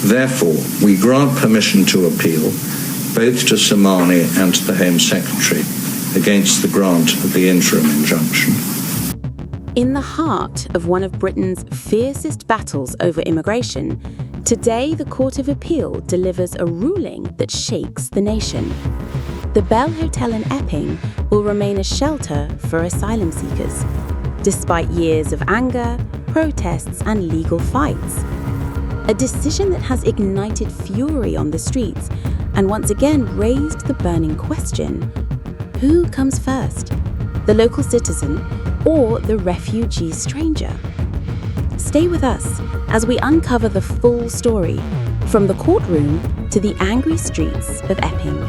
Therefore, we grant permission to appeal both to Somani and to the Home Secretary against the grant of the interim injunction. In the heart of one of Britain's fiercest battles over immigration, today the Court of Appeal delivers a ruling that shakes the nation. The Bell Hotel in Epping will remain a shelter for asylum seekers, despite years of anger, protests, and legal fights. A decision that has ignited fury on the streets and once again raised the burning question: who comes first, the local citizen or the refugee stranger? Stay with us as we uncover the full story, from the courtroom to the angry streets of Epping.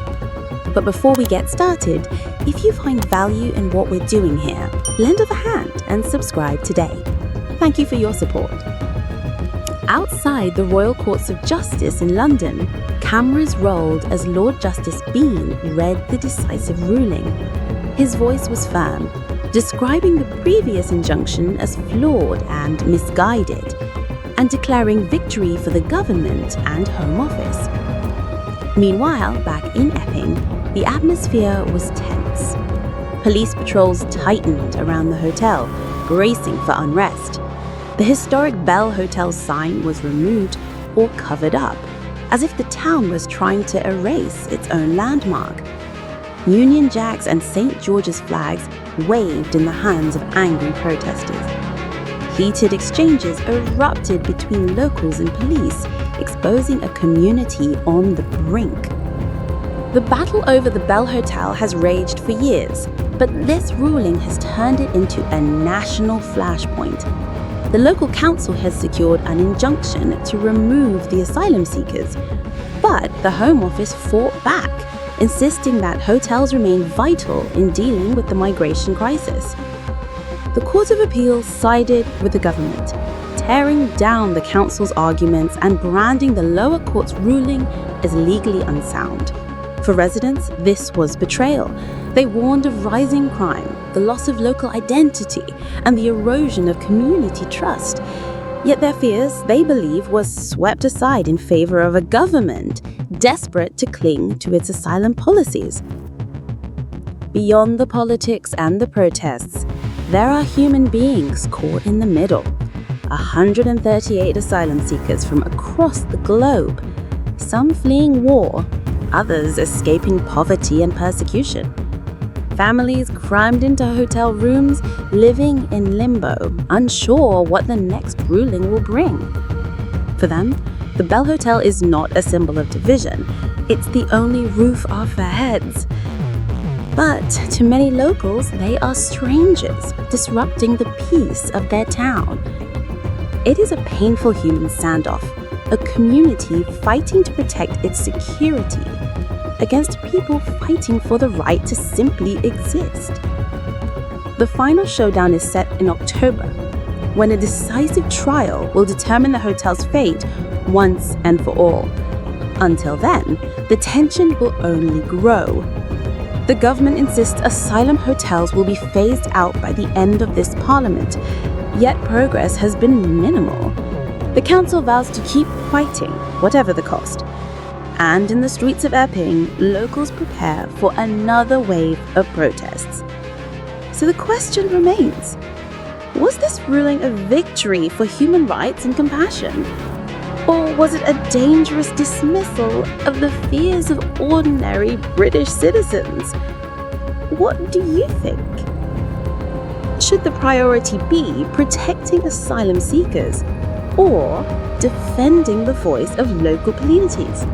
But before we get started, if you find value in what we're doing here, lend us a hand and subscribe today. Thank you for your support. Outside the Royal Courts of Justice in London, cameras rolled as Lord Justice Bean read the decisive ruling. His voice was firm, describing the previous injunction as flawed and misguided, and declaring victory for the government and Home Office. Meanwhile, back in Epping, the atmosphere was tense. Police patrols tightened around the hotel, bracing for unrest. The historic Bell Hotel sign was removed or covered up, as if the town was trying to erase its own landmark. Union Jacks and St. George's flags waved in the hands of angry protesters. Heated exchanges erupted between locals and police, exposing a community on the brink. The battle over the Bell Hotel has raged for years, but this ruling has turned it into a national flashpoint. The local council has secured an injunction to remove the asylum seekers, but the Home Office fought back, insisting that hotels remain vital in dealing with the migration crisis. The Court of Appeal sided with the government, tearing down the council's arguments and branding the lower court's ruling as legally unsound. For residents, this was betrayal. They warned of rising crime, the loss of local identity, and the erosion of community trust. Yet their fears, they believe, was swept aside in favor of a government desperate to cling to its asylum policies. Beyond the politics and the protests, there are human beings caught in the middle. 138 asylum seekers from across the globe, some fleeing war, others escaping poverty and persecution. Families crammed into hotel rooms, living in limbo, unsure what the next ruling will bring. For them, the Bell Hotel is not a symbol of division. It's the only roof off their heads. But to many locals, they are strangers, disrupting the peace of their town. It is a painful human standoff, a community fighting to protect its security against people fighting for the right to simply exist. The final showdown is set in October, when a decisive trial will determine the hotel's fate once and for all. Until then, the tension will only grow. The government insists asylum hotels will be phased out by the end of this parliament, yet progress has been minimal. The council vows to keep fighting, whatever the cost. And in the streets of Epping, locals prepare for another wave of protests. So the question remains, was this ruling a victory for human rights and compassion? Or was it a dangerous dismissal of the fears of ordinary British citizens? What do you think? Should the priority be protecting asylum seekers or defending the voice of local communities?